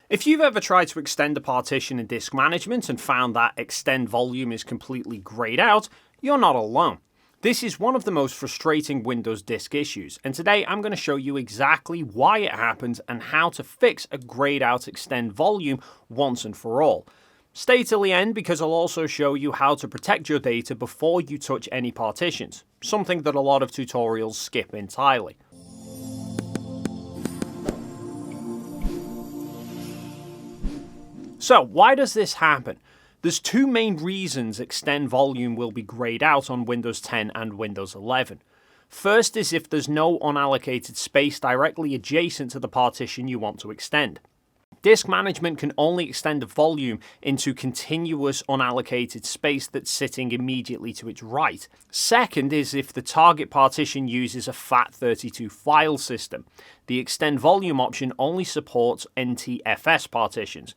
If you've ever tried to extend a partition in disk management and found that extend volume is completely grayed out, you're not alone. This is one of the most frustrating Windows disk issues, and today I'm going to show you exactly why it happens and how to fix a grayed out extend volume once and for all. Stay till the end because I'll also show you how to protect your data before you touch any partitions, something that a lot of tutorials skip entirely. So, why does this happen? There's two main reasons extend volume will be grayed out on Windows 10 and Windows 11. First is if there's no unallocated space directly adjacent to the partition you want to extend. Disk management can only extend a volume into continuous unallocated space that's sitting immediately to its right. Second is if the target partition uses a FAT32 file system. The extend volume option only supports NTFS partitions.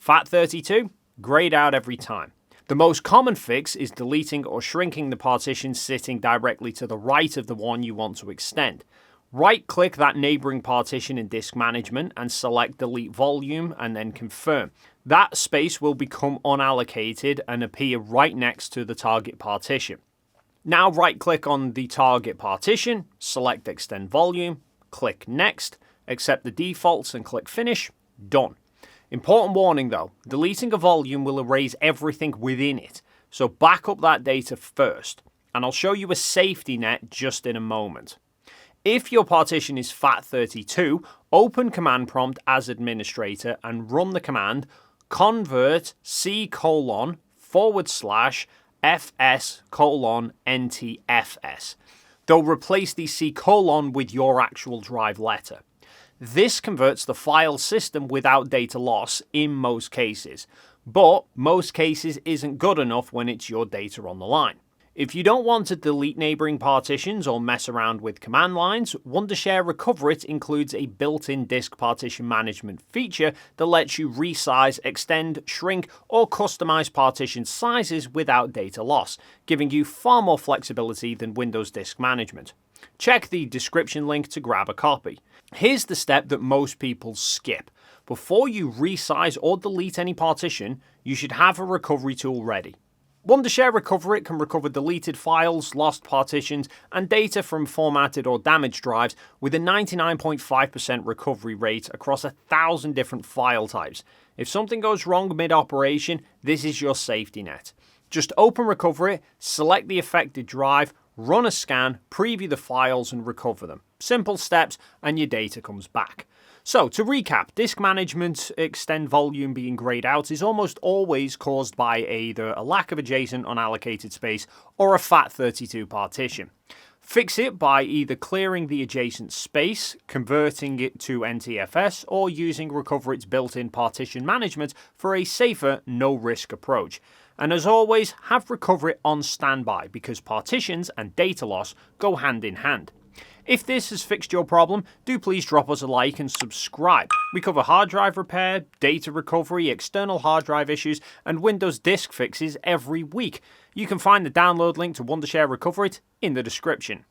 FAT32, grayed out every time. The most common fix is deleting or shrinking the partition sitting directly to the right of the one you want to extend. Right-click that neighboring partition in disk management and select delete volume and then confirm. That space will become unallocated and appear right next to the target partition. Now right-click on the target partition, select extend volume, click next, accept the defaults and click finish, done. Important warning though, deleting a volume will erase everything within it, so back up that data first, and I'll show you a safety net just in a moment. If your partition is FAT32, open command prompt as administrator and run the command convert c:/fs:/NTFS. They'll replace the c: with your actual drive letter. This converts the file system without data loss in most cases, but most cases isn't good enough when it's your data on the line. If you don't want to delete neighboring partitions or mess around with command lines, Wondershare Recoverit includes a built-in disk partition management feature that lets you resize, extend, shrink, or customize partition sizes without data loss, giving you far more flexibility than Windows Disk Management. Check the description link to grab a copy. Here's the step that most people skip. Before you resize or delete any partition, you should have a recovery tool ready. Wondershare Recoverit can recover deleted files, lost partitions, and data from formatted or damaged drives with a 99.5% recovery rate across 1,000 different file types. If something goes wrong mid-operation, this is your safety net. Just open Recoverit, select the affected drive, run a scan, preview the files and recover them. Simple steps and your data comes back. So to recap, disk management extend volume being grayed out is almost always caused by either a lack of adjacent unallocated space or a FAT32 partition. Fix it by either clearing the adjacent space, converting it to NTFS, or using Recoverit's built-in partition management for a safer, no-risk approach. And as always, have Recoverit on standby because partitions and data loss go hand in hand. If this has fixed your problem, do please drop us a like and subscribe. We cover hard drive repair, data recovery, external hard drive issues, and Windows disk fixes every week. You can find the download link to Wondershare Recoverit in the description.